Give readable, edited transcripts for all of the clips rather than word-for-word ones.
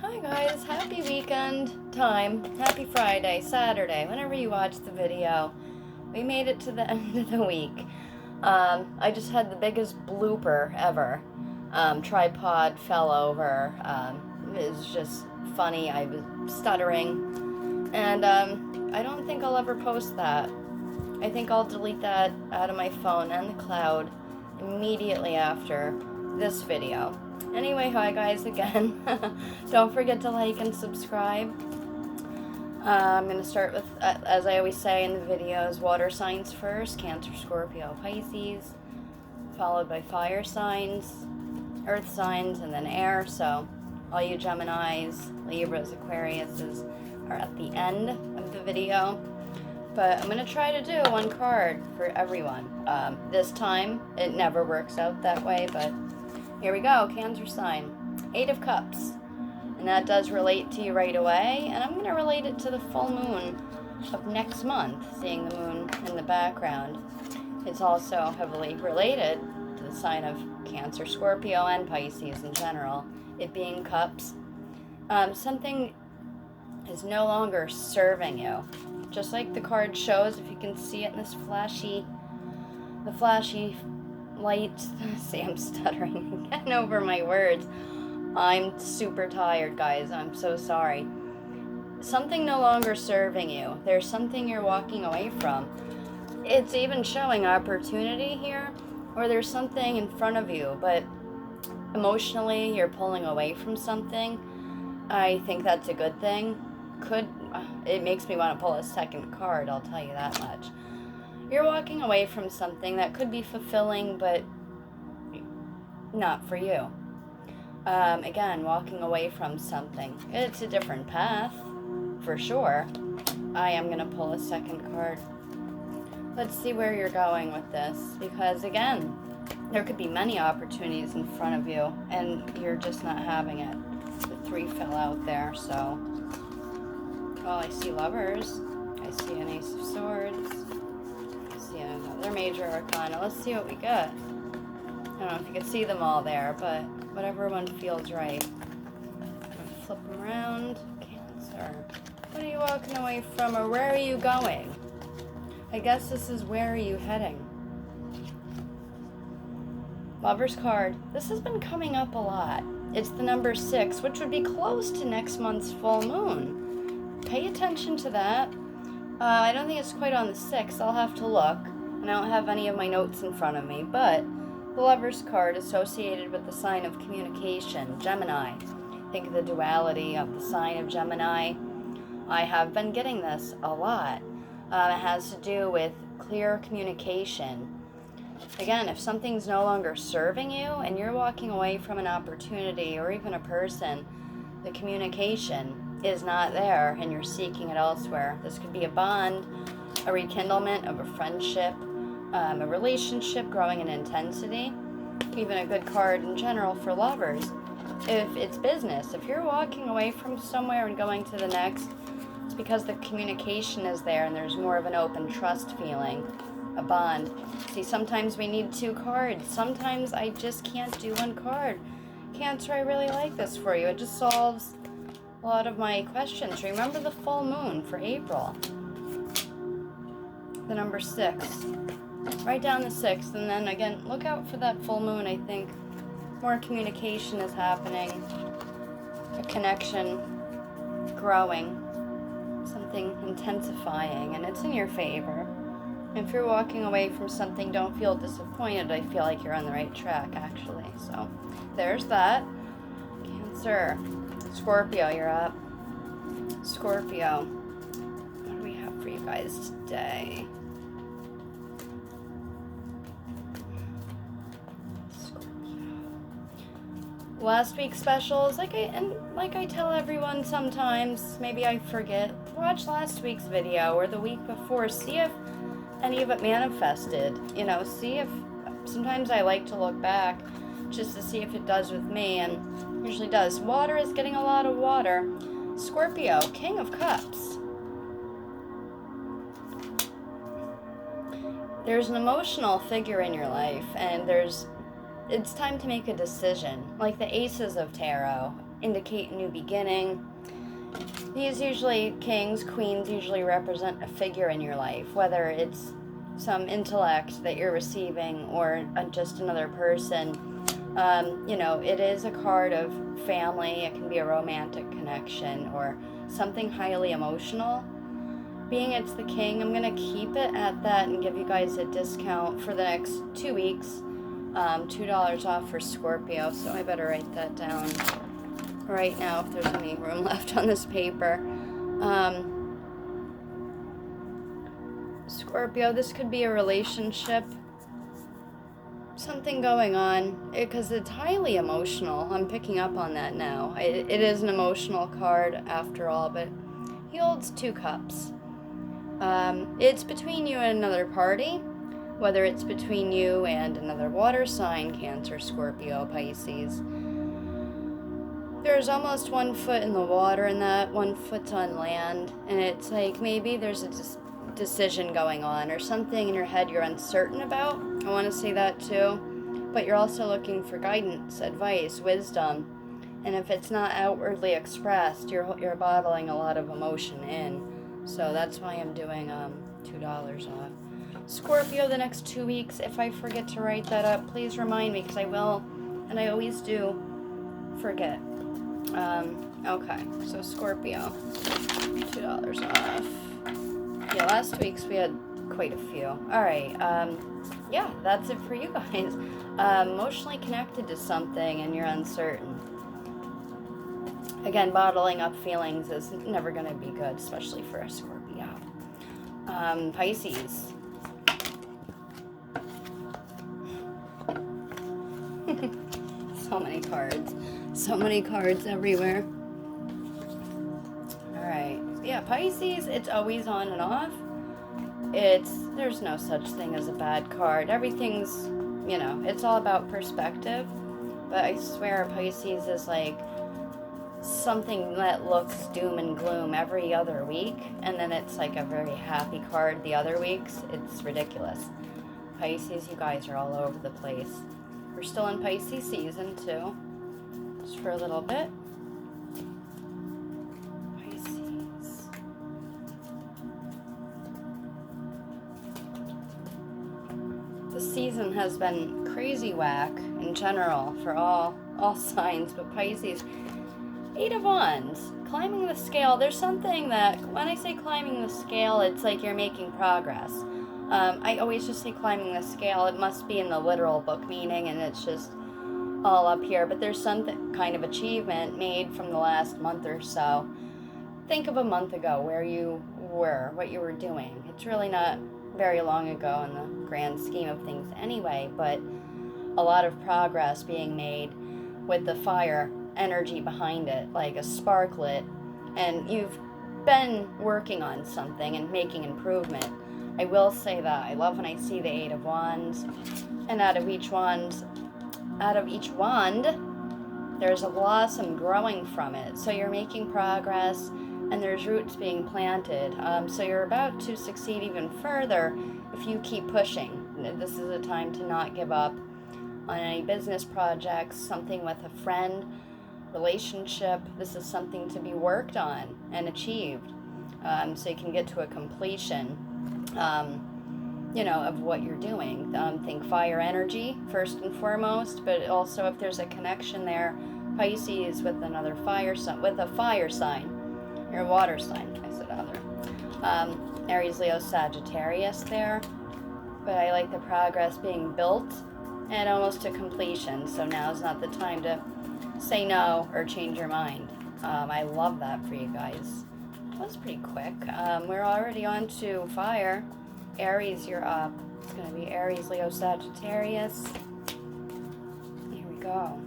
Hi guys, happy weekend time. Happy Friday, Saturday, whenever you watch the video. We made it to the end of the week. I just had the biggest blooper ever. Tripod fell over. It was just funny. I was stuttering. And I don't think I'll ever post that. I think I'll delete that out of my phone and the cloud immediately after this video. Anyway, hi guys again. Don't forget to like and subscribe. I'm going to start with, as I always say in the videos, water signs first, Cancer, Scorpio, Pisces, followed by fire signs, earth signs, and then air. So all you Geminis, Libras, Aquariuses are at the end of the video. But I'm going to try to do one card for everyone. This time, it never works out that way, but here we go. Cancer sign, 8 of Cups. And that does relate to you right away. And I'm going to relate it to the full moon of next month, seeing the moon in the background. It's also heavily related to the sign of Cancer, Scorpio, and Pisces in general, it being Cups. Something is no longer serving you. Just like the card shows, if you can see it in this flashy light. See, I'm stuttering. Getting over my words. I'm super tired, guys. I'm so sorry. Something no longer serving you. There's something you're walking away from. It's even showing opportunity here, or there's something in front of you, but emotionally you're pulling away from something. I think that's a good thing. It makes me want to pull a second card, I'll tell you that much. You're walking away from something that could be fulfilling, but not for you. Again, walking away from something. It's a different path, for sure. I am going to pull a second card. Let's see where you're going with this, because again, there could be many opportunities in front of you, and you're just not having it. The 3 fell out there, so... Well, I see Lovers. I see an Ace of Swords. I see another major arcana. Let's see what we get. I don't know if you can see them all there, but whatever one feels right. I'm going to flip them around. Cancer. What are you walking away from, or where are you going? I guess this is where are you heading? Lover's card. This has been coming up a lot. It's the number 6, which would be close to next month's full moon. Pay attention to that. I don't think it's quite on the 6th. I'll have to look. And I don't have any of my notes in front of me. But the Lover's card associated with the sign of communication, Gemini. Think of the duality of the sign of Gemini. I have been getting this a lot. It has to do with clear communication. Again, if something's no longer serving you and you're walking away from an opportunity or even a person, the communication is not there and you're seeking it elsewhere. This could be a bond, a rekindlement of a friendship, a relationship growing in intensity, even a good card in general for lovers. If it's business, if you're walking away from somewhere and going to the next, it's because the communication is there and there's more of an open trust feeling, a bond. See, sometimes we need 2 cards. Sometimes I just can't do 1 card. Cancer, I really like this for you. It just solves a lot of my questions. Remember the full moon for April. The number 6. Write down the 6th, and then again, look out for that full moon. I think more communication is happening, a connection growing, something intensifying, and it's in your favor. If you're walking away from something, don't feel disappointed. I feel like you're on the right track, actually. So there's that. Cancer. Scorpio, you're up. Scorpio. What do we have for you guys today? Last week's specials, like I tell everyone sometimes, maybe I forget, watch last week's video or the week before, see if any of it manifested, see if, sometimes I like to look back just to see if it does with me, and usually does. Water is getting a lot of water. Scorpio, King of Cups. There's an emotional figure in your life, and it's time to make a decision. Like the Aces of Tarot indicate a new beginning. These usually, kings, queens usually represent a figure in your life, whether it's some intellect that you're receiving or just another person. You know, it is a card of family. It can be a romantic connection or something highly emotional. Being it's the king, I'm going to keep it at that and give you guys a discount for the next 2 weeks. $2 off for Scorpio, so I better write that down right now if there's any room left on this paper. Scorpio, this could be a relationship, something going on, because it's highly emotional. I'm picking up on that now. It is an emotional card after all, but he holds 2 cups. It's between you and another party, whether it's between you and another water sign, Cancer, Scorpio, Pisces. There's almost 1 foot in the water and that 1 foot's on land, and it's like maybe there's a decision going on or something in your head you're uncertain about. I want to say that too, but you're also looking for guidance, advice, wisdom, and if it's not outwardly expressed, you're bottling a lot of emotion in. So that's why I'm doing $2 off. Scorpio, the next 2 weeks, if I forget to write that up, please remind me, because I will, and I always do forget. Okay, so Scorpio, $2 off. Yeah, last week's we had quite a few. Alright, yeah, that's it for you guys. Emotionally connected to something and you're uncertain. Again, bottling up feelings is never going to be good, especially for a Scorpio. Pisces. So many cards. So many cards everywhere. Alright. Yeah, Pisces, it's always on and off. There's no such thing as a bad card. Everything's, you know, it's all about perspective. But I swear Pisces is like something that looks doom and gloom every other week. And then it's like a very happy card the other weeks. It's ridiculous. Pisces, you guys are all over the place. We're still in Pisces season too. Just for a little bit. Pisces. The season has been crazy whack in general for all signs, but Pisces. 8 of Wands. Climbing the scale. There's something that, when I say climbing the scale, it's like you're making progress. I always just say climbing the scale. It must be in the literal book meaning, and it's just all up here. But there's some kind of achievement made from the last month or so. Think of a month ago where you were, what you were doing. It's really not very long ago in the grand scheme of things anyway, but a lot of progress being made with the fire energy behind it, like a spark lit, and you've been working on something and making improvement. I will say that I love when I see the 8 of Wands, and out of each wand, there's a blossom growing from it. So you're making progress, and there's roots being planted. So you're about to succeed even further if you keep pushing. This is a time to not give up on any business projects, something with a friend, relationship. This is something to be worked on and achieved, so you can get to a completion. You know, of what you're doing. Think fire energy first and foremost, but also if there's a connection there, Pisces with another fire sign, with a fire sign, or a water sign, I said other. Aries, Leo, Sagittarius there, but I like the progress being built and almost to completion, so now's not the time to say no or change your mind. I love that for you guys. That was pretty quick. We're already on to fire. Aries, you're up. It's going to be Aries, Leo, Sagittarius. Here we go.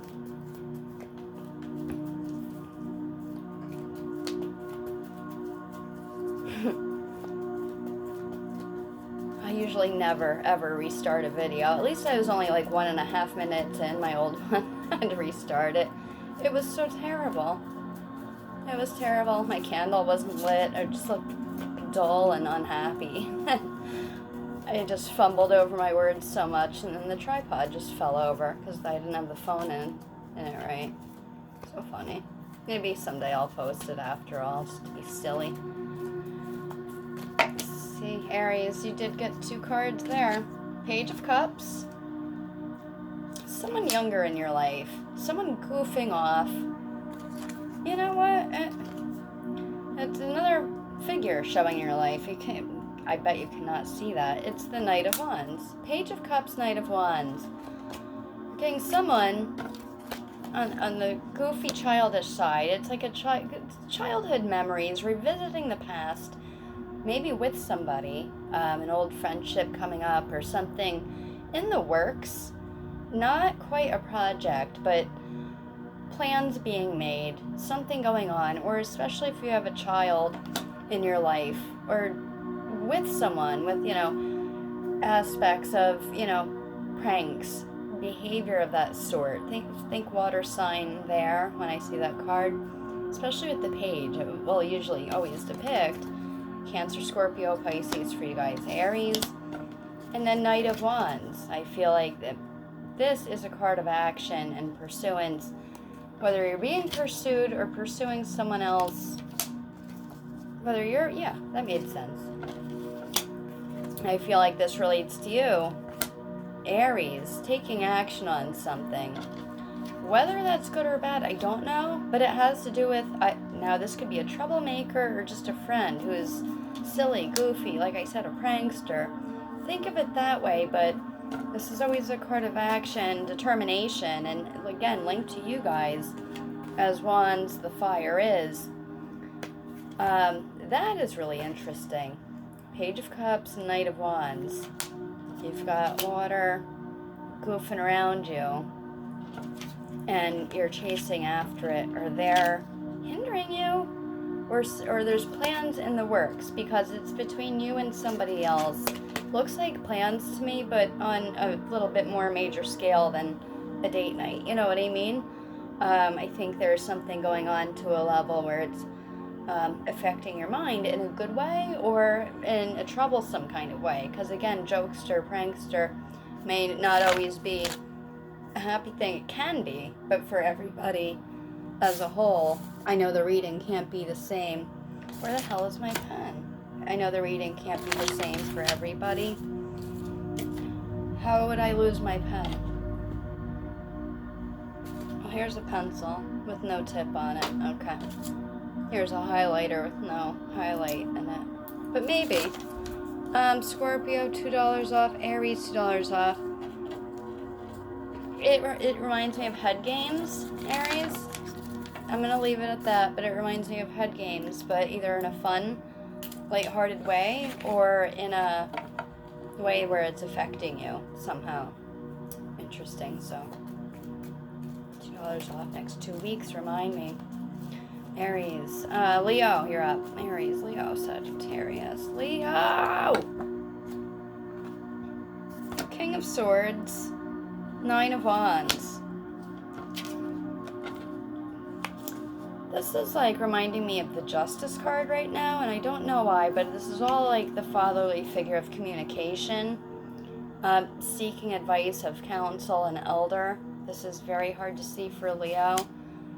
I usually never, ever restart a video. At least I was only like 1.5 minutes in. My old one. I had to restart it. It was so terrible. It was terrible. My candle wasn't lit. I just looked dull and unhappy. I just fumbled over my words so much, and then the tripod just fell over because I didn't have the phone in it right. So funny. Maybe someday I'll post it after all, just to be silly. Let's see, Aries, you did get 2 cards there. Page of Cups. Someone younger in your life. Someone goofing off. You know what? It's another figure showing your life. You can't, I bet you cannot see that. It's the Knight of Wands. Page of Cups, Knight of Wands. You're getting someone on the goofy childish side. It's like childhood memories, revisiting the past, maybe with somebody, an old friendship coming up or something in the works. Not quite a project, but plans being made, something going on, or especially if you have a child in your life, or with someone with, aspects of, pranks, behavior of that sort. Think water sign there when I see that card, especially with the page. It will usually always depict Cancer, Scorpio, Pisces for you guys, Aries, and then Knight of Wands. I feel like that this is a card of action and pursuance, whether you're being pursued or pursuing someone else, whether you're, that made sense. I feel like this relates to you, Aries, taking action on something. Whether that's good or bad, I don't know, but it has to do with, now this could be a troublemaker or just a friend who is silly, goofy, like I said, a prankster. Think of it that way, but this is always a card of action, determination, and again, linked to you guys, as Wands, the fire is. That is really interesting. Page of Cups, Knight of Wands. You've got water goofing around you, and you're chasing after it, or they're hindering you, or there's plans in the works, because it's between you and somebody else. Looks like plans to me, but on a little bit more major scale than a date night. You know what I mean? I think there's something going on to a level where it's affecting your mind in a good way or in a troublesome kind of way. Because again, jokester, prankster may not always be a happy thing. It can be, but for everybody as a whole, I know the reading can't be the same. Where the hell is my pen? I know the reading can't be the same for everybody. How would I lose my pen? Oh, here's a pencil with no tip on it. Okay. Here's a highlighter with no highlight in it. But maybe. Scorpio, $2 off. Aries, $2 off. It reminds me of head games, Aries. I'm going to leave it at that, but it reminds me of head games, but either in a fun, lighthearted way or in a way where it's affecting you somehow. Interesting. So $2 off next 2 weeks. Remind me. Aries, Leo, you're up. Aries, Leo, Sagittarius, Leo. King of Swords, 9 of Wands. This is like reminding me of the Justice card right now, and I don't know why, but this is all like the fatherly figure of communication, seeking advice of counsel and elder. This is very hard to see for Leo,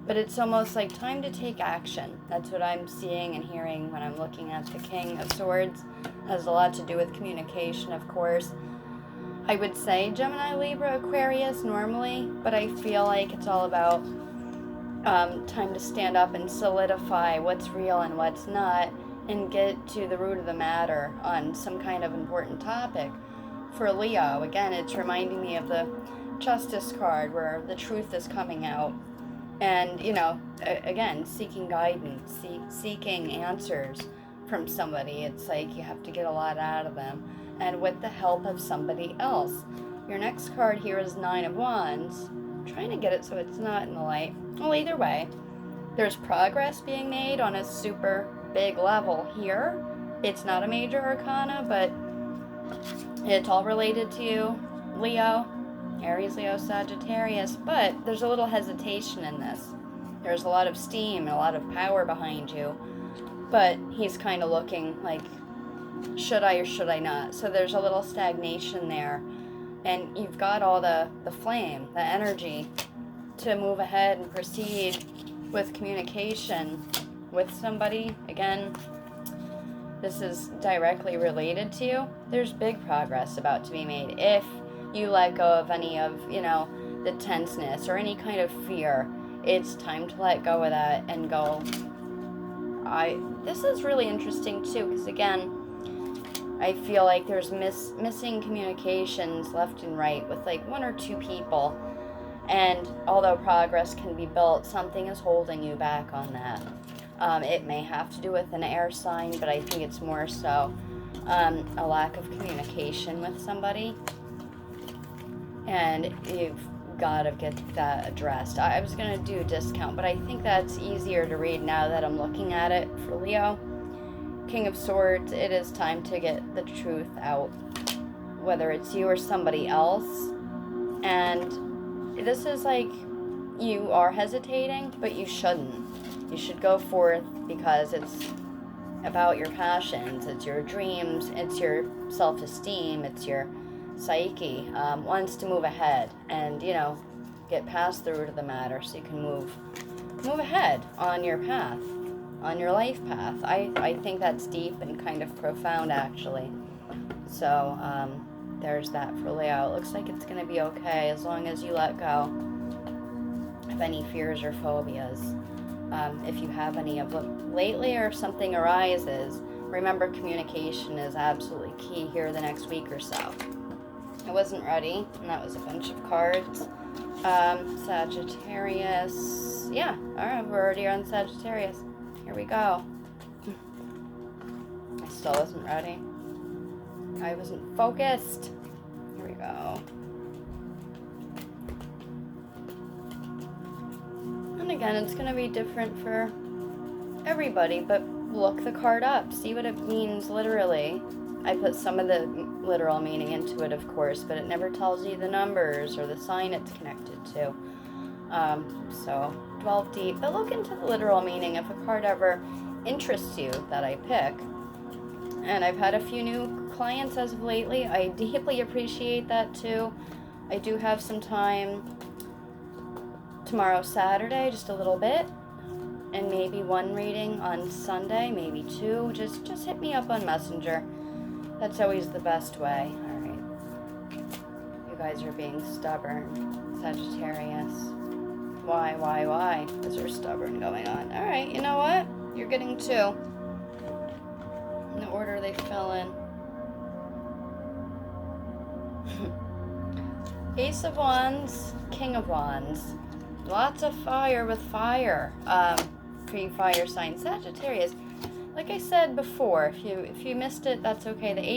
but it's almost like time to take action. That's what I'm seeing and hearing when I'm looking at the King of Swords. It has a lot to do with communication, of course. I would say Gemini, Libra, Aquarius normally, but I feel like it's all about time to stand up and solidify what's real and what's not, and get to the root of the matter on some kind of important topic. For Leo, again, it's reminding me of the Justice card where the truth is coming out, and again, seeking guidance, seeking answers from somebody. It's like you have to get a lot out of them, and with the help of somebody else. Your next card here is 9 of Wands. I'm trying to get it so it's not in the light. Well, either way, there's progress being made on a super big level here. It's not a major arcana, but it's all related to you, Leo, Aries, Leo, Sagittarius, but there's a little hesitation in this. There's a lot of steam and a lot of power behind you, but he's kind of looking like, should I or should I not? So there's a little stagnation there, and you've got all the flame, the energy to move ahead and proceed with communication with somebody, again, this is directly related to you. There's big progress about to be made. If you let go of any of, the tenseness or any kind of fear, it's time to let go of that and go. This is really interesting too, because again, I feel like there's missing communications left and right with like one or two people. And although progress can be built, something is holding you back on that. It may have to do with an air sign, but I think it's more so a lack of communication with somebody. And you've got to get that addressed. I was going to do a discount, but I think that's easier to read now that I'm looking at it for Leo. King of Swords, it is time to get the truth out, whether it's you or somebody else. And this is like you are hesitating, but you shouldn't. You should go forth because it's about your passions, it's your dreams, it's your self-esteem, it's your psyche wants to move ahead and, get past the root of the matter so you can move ahead on your path, on your life path. I think that's deep and kind of profound, actually. So there's that for Leo. It looks like it's going to be okay as long as you let go of any fears or phobias. If you have any of them lately, or if something arises, remember communication is absolutely key here the next week or so. I wasn't ready, and that was a bunch of cards. Sagittarius. Yeah, alright, we're already on Sagittarius. Here we go. I still wasn't ready. I wasn't focused. Here we go. And again, it's going to be different for everybody, but look the card up. See what it means literally. I put some of the literal meaning into it, of course, but it never tells you the numbers or the sign it's connected to. So delve deep, but look into the literal meaning if a card ever interests you that I pick. And I've had a few new clients as of lately. I deeply appreciate that too. I do have some time tomorrow, Saturday, just a little bit, and maybe one reading on Sunday, maybe two. Just hit me up on Messenger. That's always the best way. All right. You guys are being stubborn, Sagittarius. Why? Because you're stubborn going on. All right, you know what? You're getting two. In the order they fell in. Ace of Wands, King of Wands. Lots of fire with fire. For you fire sign Sagittarius. Like I said before, if you missed it, that's okay. The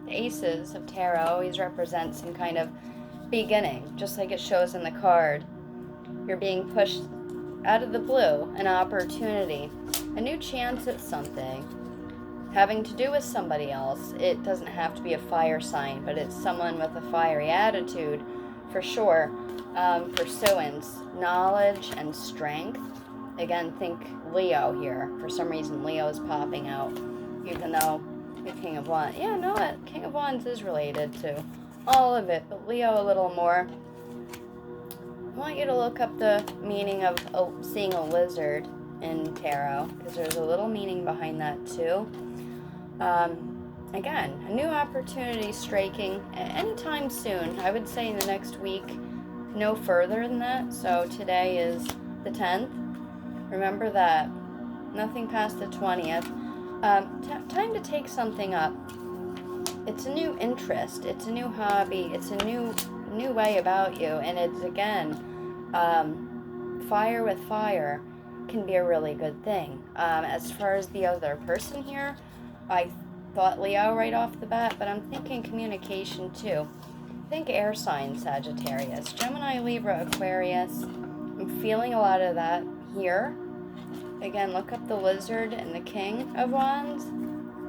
aces of tarot always represent some kind of beginning, just like it shows in the card. You're being pushed out of the blue, an opportunity, a new chance at something, having to do with somebody else. It doesn't have to be a fire sign, but it's someone with a fiery attitude, for sure. Pursuance, knowledge, and strength. Again, think Leo here. For some reason, Leo is popping out, even though the King of Wands. Yeah, no, King of Wands is related to all of it, but Leo a little more. I want you to look up the meaning of seeing a lizard in tarot, because there's a little meaning behind that too. Again, a new opportunity striking anytime soon. I would say in the next week, no further than that. So today is the 10th. Remember that. Nothing past the 20th. Time to take something up. It's a new interest. It's a new hobby. It's a new way about you. And it's, again, fire with fire can be a really good thing. As far as the other person here, I thought Leo right off the bat, but I'm thinking communication too. Think air sign, Sagittarius. Gemini, Libra, Aquarius. I'm feeling a lot of that here. Again, look up the lizard and the King of Wands,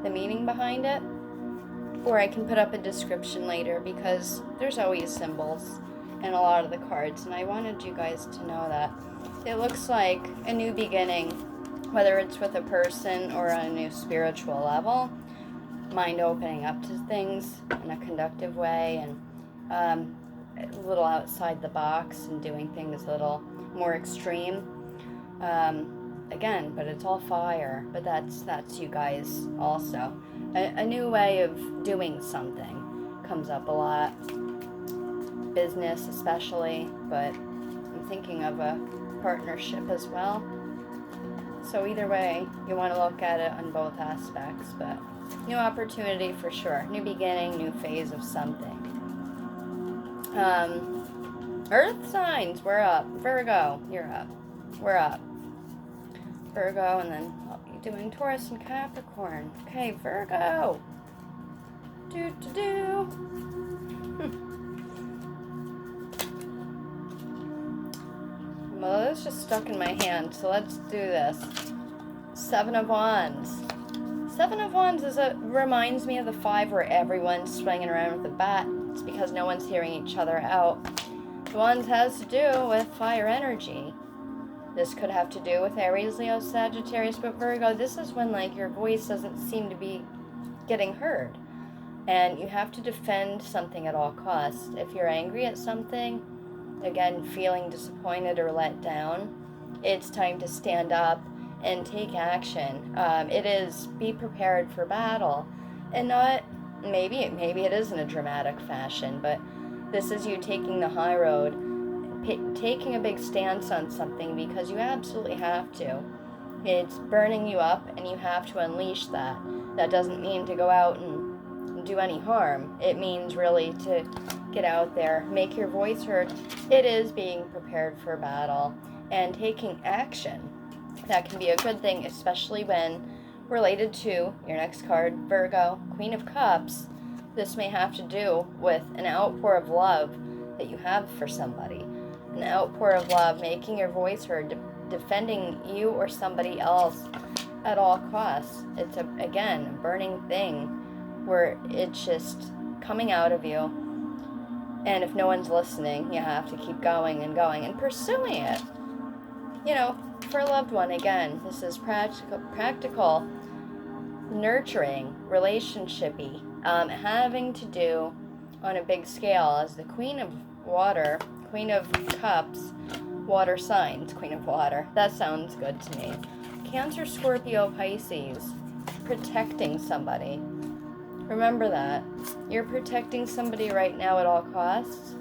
the meaning behind it. Or I can put up a description later, because there's always symbols in a lot of the cards, and I wanted you guys to know that. It looks like a new beginning, whether it's with a person or on a new spiritual level. Mind opening up to things in a conductive way, and a little outside the box, and doing things a little more extreme. Again, but it's all fire. But that's you guys also. A new way of doing something comes up a lot. Business especially, but I'm thinking of a partnership as well. So either way, you want to look at it on both aspects, but new opportunity for sure. New beginning, new phase of something. Earth signs, we're up. Virgo, you're up. We're up. Virgo, and then I'll be doing Taurus and Capricorn. Okay, Virgo. Well, it's just stuck in my hand, so let's do this. Seven of Wands. Seven of Wands reminds me of the five where everyone's swinging around with a bat. It's because no one's hearing each other out. The Wands has to do with fire energy. This could have to do with Aries, Leo, Sagittarius, but Virgo, this is when like your voice doesn't seem to be getting heard. And you have to defend something at all costs. If you're angry at something, again, feeling disappointed or let down, it's time to stand up and take action. It is be prepared for battle, and not maybe it is in a dramatic fashion, but this is you taking the high road, taking a big stance on something because you absolutely have to. It's burning you up, and you have to unleash that. That doesn't mean to go out and do any harm. It means really to get out there, make your voice heard. It is being prepared for battle and taking action. That can be a good thing, especially when related to your next card, Virgo, Queen of Cups. This may have to do with an outpour of love that you have for somebody. An outpour of love, making your voice heard, defending you or somebody else at all costs. It's, again, a burning thing where it's just coming out of you. And if no one's listening, you have to keep going and pursuing it. You know, for a loved one, again, this is practical, nurturing, relationshipy, having to do on a big scale as the Queen of Water, Queen of Cups, water signs, Queen of Water. That sounds good to me. Cancer, Scorpio, Pisces, protecting somebody. Remember that. You're protecting somebody right now at all costs,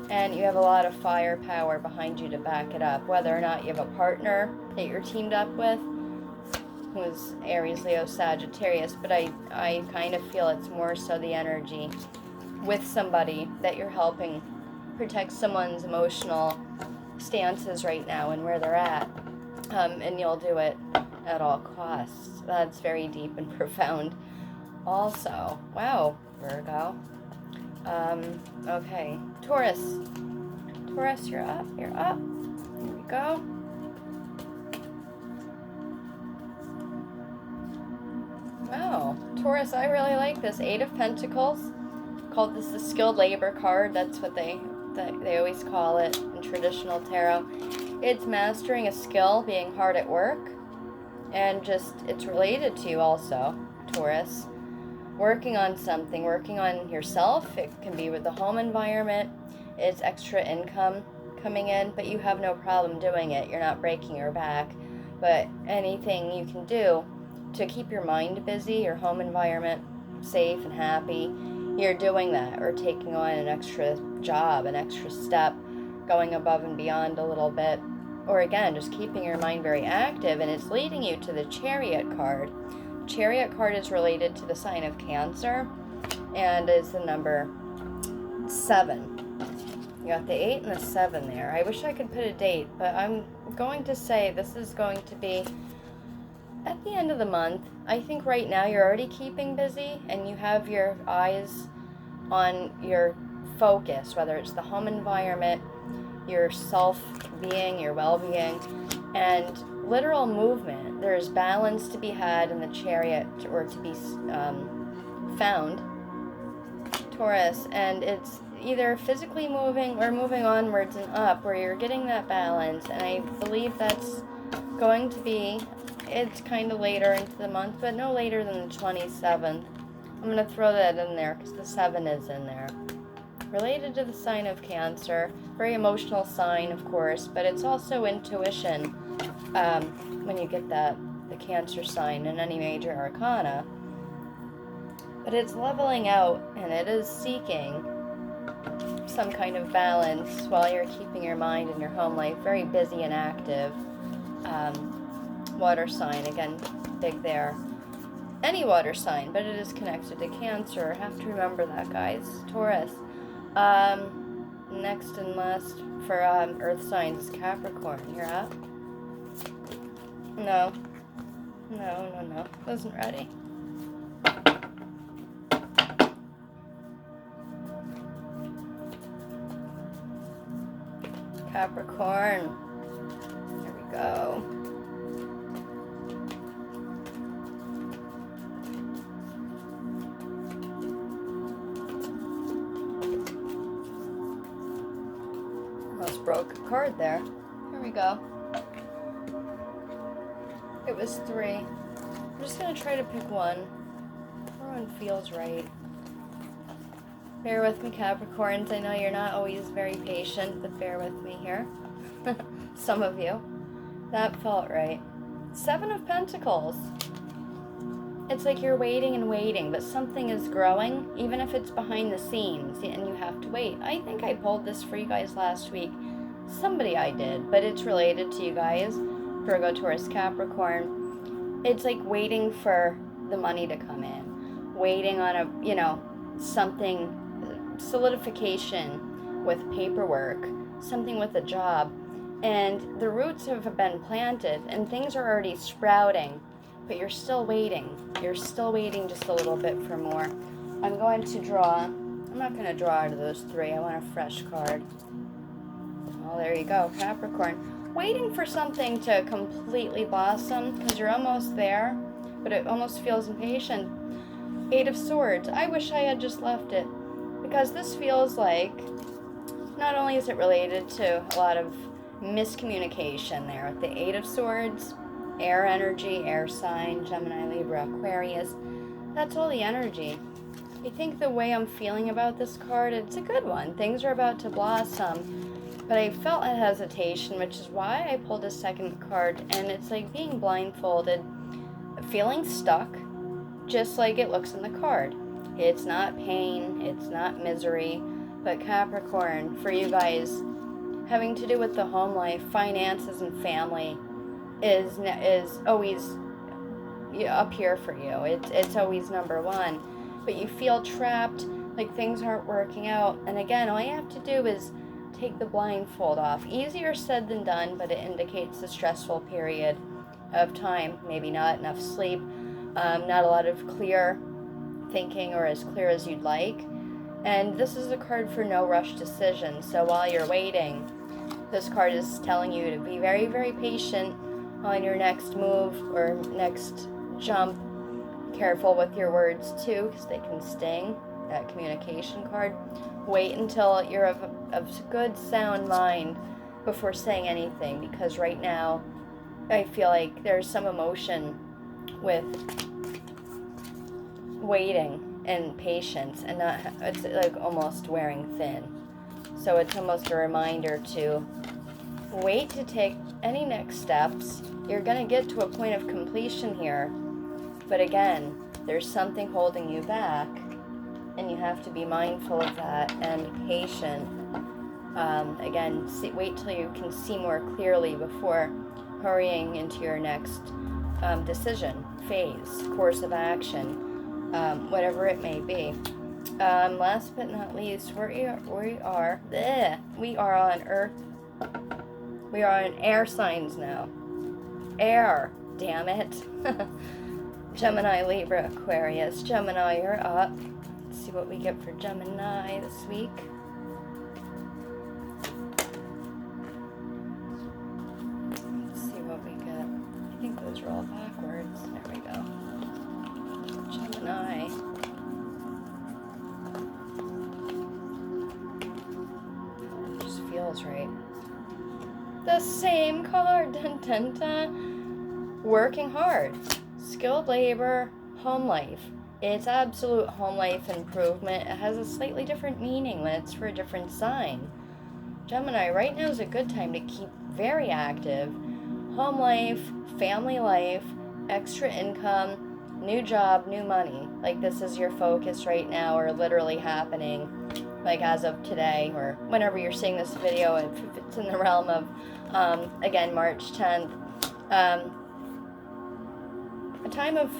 and you have a lot of firepower behind you to back it up. Whether or not you have a partner that you're teamed up with, who's Aries, Leo, Sagittarius, but I kind of feel it's more so the energy with somebody that you're helping protect someone's emotional stances right now and where they're at. And you'll do it at all costs. That's very deep and profound. Also, wow, Virgo. Okay, Taurus. Taurus, you're up. Here we go. Wow, Taurus, I really like this. Eight of Pentacles. Called this the skilled labor card. That's what they always call it in traditional tarot. It's mastering a skill, being hard at work, and just it's related to you also, Taurus. Working on something, working on yourself. It can be with the home environment. It's extra income coming in, but you have no problem doing it. You're not breaking your back. But anything you can do to keep your mind busy, your home environment safe and happy, you're doing that, or taking on an extra job, an extra step, going above and beyond a little bit. Or again, just keeping your mind very active, and it's leading you to the Chariot card. Chariot card is related to the sign of Cancer and is the number 7. You got the 8 and the 7 there. I wish I could put a date, but I'm going to say this is going to be at the end of the month. I think right now you're already keeping busy and you have your eyes on your focus, whether it's the home environment, your self-being, your well-being, and literal movement. There's balance to be had in the Chariot, or to be found, Taurus, and it's either physically moving or moving onwards and up, where you're getting that balance. And I believe that's going to be, it's kind of later into the month, but no later than the 27th. I'm going to throw that in there because the 7 is in there. Related to the sign of Cancer, very emotional sign, of course, but it's also intuition. when you get the Cancer sign in any major arcana. But it's leveling out, and it is seeking some kind of balance while you're keeping your mind and your home life very busy and active. Water sign, again, big there. Any water sign, but it is connected to Cancer. Have to remember that, guys. Taurus. Next and last for Earth signs is Capricorn. You're up? No. Wasn't ready. Capricorn. Here we go. Almost broke a card there. Here we go. It was 3. I'm just going to try to pick one. Whichever one feels right. Bear with me, Capricorns. I know you're not always very patient, but bear with me here. Some of you. That felt right. 7 of Pentacles. It's like you're waiting and waiting, but something is growing, even if it's behind the scenes, and you have to wait. I think I pulled this for you guys last week. Somebody I did, but it's related to you guys. Virgo, Taurus, Capricorn. It's like waiting for the money to come in. Waiting on something, solidification with paperwork, something with a job. And the roots have been planted and things are already sprouting, but you're still waiting. You're still waiting just a little bit for more. I'm going to draw. I'm not going to draw out of those 3. I want a fresh card. Oh, there you go, Capricorn. Waiting for something to completely blossom because you're almost there, but it almost feels impatient. 8 of Swords. I wish I had just left it because this feels like not only is it related to a lot of miscommunication there with the 8 of Swords, air energy, air sign, Gemini, Libra, Aquarius. That's all the energy. I think the way I'm feeling about this card, it's a good one. Things are about to blossom. But I felt a hesitation, which is why I pulled a second card. And it's like being blindfolded, feeling stuck, just like it looks in the card. It's not pain, it's not misery, but Capricorn, for you guys, having to do with the home life, finances, and family is always up here for you. It's always number one. But you feel trapped, like things aren't working out. And again, all you have to do is take the blindfold off. Easier said than done, but it indicates a stressful period of time. Maybe not enough sleep, not a lot of clear thinking or as clear as you'd like. And this is a card for no rush decision. So while you're waiting, this card is telling you to be very, very patient on your next move or next jump. Careful with your words too, because they can sting. That communication card. Wait until you're of good sound mind before saying anything, because right now I feel like there's some emotion with waiting and patience, and not, it's like almost wearing thin. So it's almost a reminder to wait to take any next steps. You're going to get to a point of completion here, but again, there's something holding you back, and you have to be mindful of that and patient. Again, wait till you can see more clearly before hurrying into your next decision, phase, course of action, whatever it may be. Last but not least, we are on Earth. We are on air signs now. Air, damn it. Gemini, Libra, Aquarius. Gemini, you're up. Let's see what we get for Gemini this week. Let's see what we get. I think those are all backwards. There we go. Gemini. It just feels right. The same card. Dun, dun, dun. Working hard. Skilled labor, home life. It's absolute home life improvement. It has a slightly different meaning when it's for a different sign. Gemini, right now is a good time to keep very active. home life, family life, extra income, new job, new money. Like this is your focus right now, or literally happening, like as of today, or whenever you're seeing this video, if it's in the realm of, again, March 10th. A time of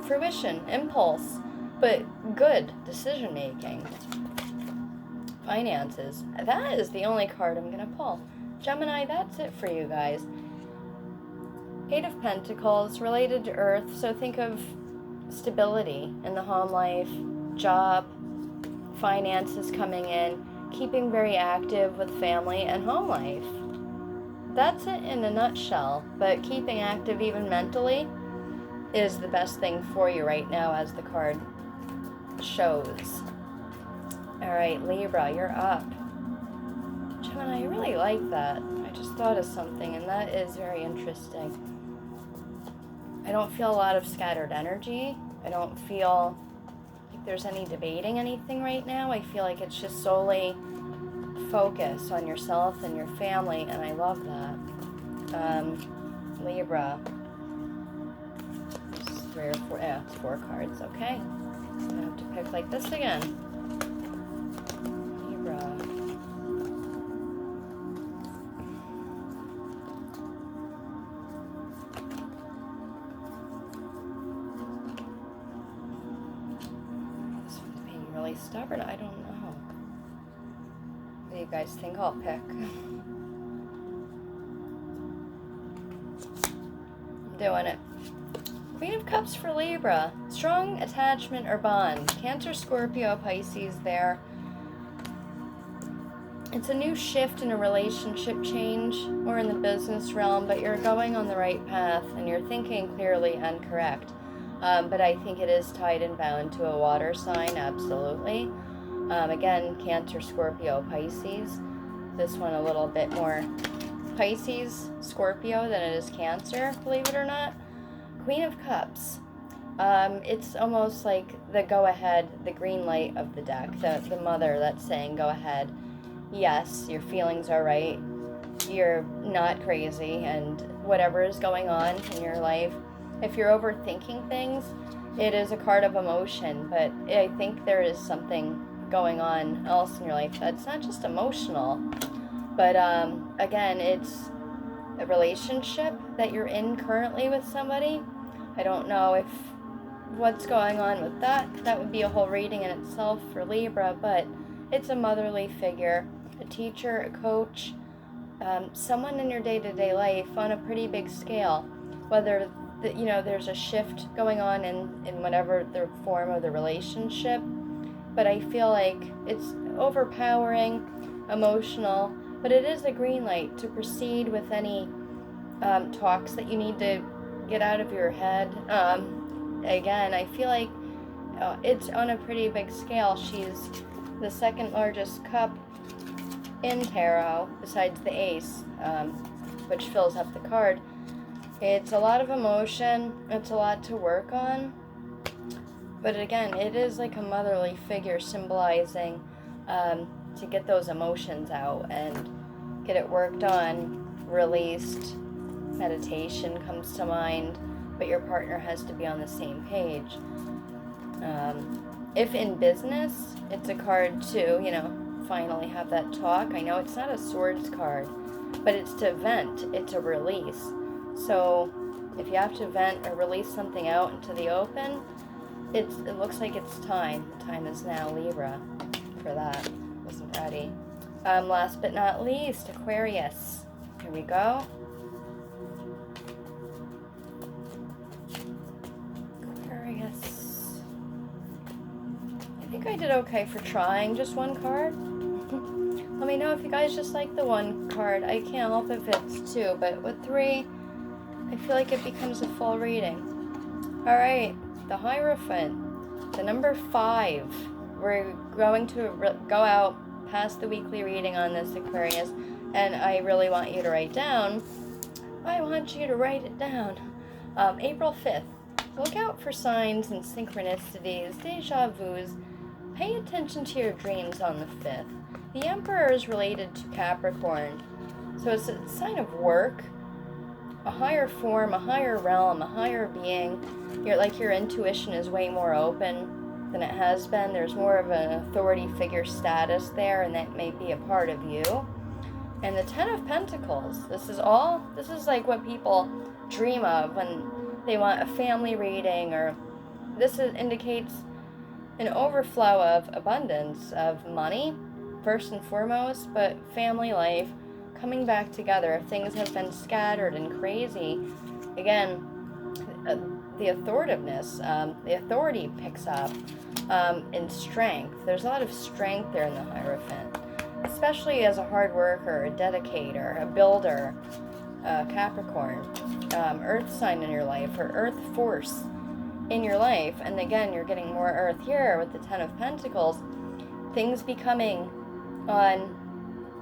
fruition, impulse, but good decision making. Finances. That is the only card I'm going to pull. Gemini, that's it for you guys. Eight of Pentacles, related to Earth, so think of stability in the home life, job, finances coming in, keeping very active with family and home life. That's it in a nutshell, but keeping active even mentally is the best thing for you right now, as the card shows. All right, Libra, you're up. Gemini, I really like that. I just thought of something, and that is very interesting. I don't feel a lot of scattered energy. I don't feel like there's any debating anything right now. I feel like it's just solely focus on yourself and your family, and I love that. Libra. It's 3 or 4, yeah, it's 4 cards, okay. I'm gonna have to pick like this again. Libra. This one's being really stubborn, I don't know. What do you guys think I'll pick? I'm doing it. Queen of Cups for Libra. Strong attachment or bond. Cancer, Scorpio, Pisces there. It's a new shift in a relationship change or in the business realm, but you're going on the right path and you're thinking clearly and correct. But I think it is tied and bound to a water sign, absolutely. Again, Cancer, Scorpio, Pisces. This one a little bit more Pisces, Scorpio than it is Cancer, believe it or not. Queen of Cups. It's almost like the go-ahead, the green light of the deck, the mother that's saying go ahead. Yes, your feelings are right. You're not crazy, and whatever is going on in your life, if you're overthinking things, it is a card of emotion, but I think there is something going on else in your life that's not just emotional, but again, it's a relationship that you're in currently with somebody. I don't know if what's going on with that would be a whole reading in itself for Libra, but it's a motherly figure, a teacher, a coach, someone in your day-to-day life on a pretty big scale, whether there's a shift going on in whatever the form of the relationship, but I feel like it's overpowering, emotional, but it is a green light to proceed with any talks that you need to get out of your head. Again, I feel like it's on a pretty big scale. She's the second largest cup in tarot, besides the ace, which fills up the card. It's a lot of emotion. It's a lot to work on. But again, it is like a motherly figure symbolizing to get those emotions out and get it worked on, released. Meditation comes to mind, but your partner has to be on the same page. If in business, it's a card to, finally have that talk. I know it's not a swords card, but it's to vent, it's a release. So if you have to vent or release something out into the open, it looks like it's time. The time is now, Libra, for that. Wasn't ready. Last but not least, Aquarius. Here we go. Aquarius. I think I did okay for trying just one card. Let me know if you guys just like the one card. I can't help if it's 2, but with 3, I feel like it becomes a full reading. Alright, the Hierophant, the number 5. We're going to go out past the weekly reading on this, Aquarius, and I really want you to write down. April 5th. Look out for signs and synchronicities, deja vus. Pay attention to your dreams on the 5th. The Emperor is related to Capricorn, so it's a sign of work, a higher form, a higher realm, a higher being. Your intuition is way more open than it has been. There's more of an authority figure status there, and that may be a part of you. And the Ten of Pentacles, this is like what people dream of when they want a family reading, or indicates an overflow of abundance of money, first and foremost, but family life, coming back together. If things have been scattered and crazy, again, the authoritiveness, the authority picks up in strength. There's a lot of strength there in the Hierophant, especially as a hard worker, a dedicator, a builder, Capricorn, earth sign in your life, or earth force in your life. And again, you're getting more earth here with the Ten of Pentacles. Things becoming on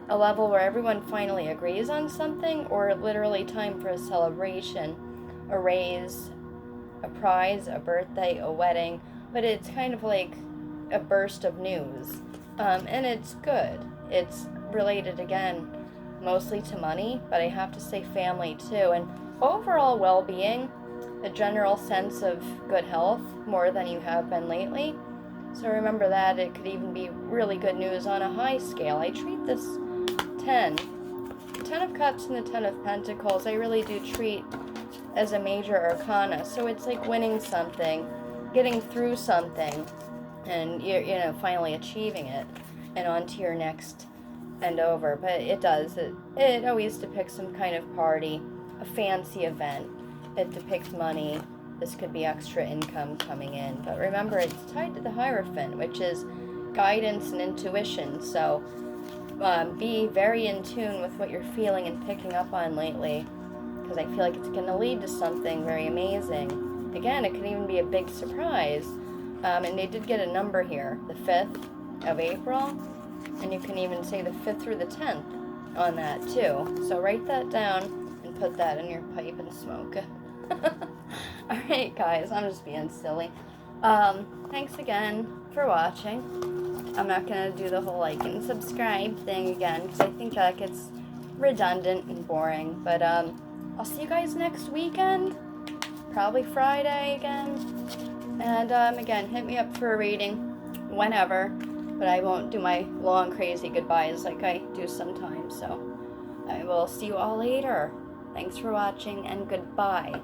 a level where everyone finally agrees on something, or literally time for a celebration, a raise, a prize, a birthday, a wedding. But it's kind of like a burst of news. And it's good. It's related, again, mostly to money, but I have to say family too. And overall well-being, a general sense of good health, more than you have been lately. So remember that. It could even be really good news on a high scale. I treat this the Ten of Cups and the Ten of Pentacles, I really do treat as a major arcana. So it's like winning something, getting through something, and you're finally achieving it, and on to your next and over. But it always depicts some kind of party, a fancy event. It depicts money. This could be extra income coming in. But remember, it's tied to the Hierophant, which is guidance and intuition. So be very in tune with what you're feeling and picking up on lately, because I feel like it's going to lead to something very amazing. Again, it could even be a big surprise. And they did get a number here, the 5th of April. And you can even say the 5th through the 10th on that too. So write that down and put that in your pipe and smoke it. Alright guys, I'm just being silly. Thanks again for watching. I'm not going to do the whole like and subscribe thing again, because I think that gets redundant and boring. But I'll see you guys next weekend. Probably Friday again. And again, hit me up for a reading whenever. But I won't do my long crazy goodbyes like I do sometimes. So I will see you all later. Thanks for watching, and goodbye.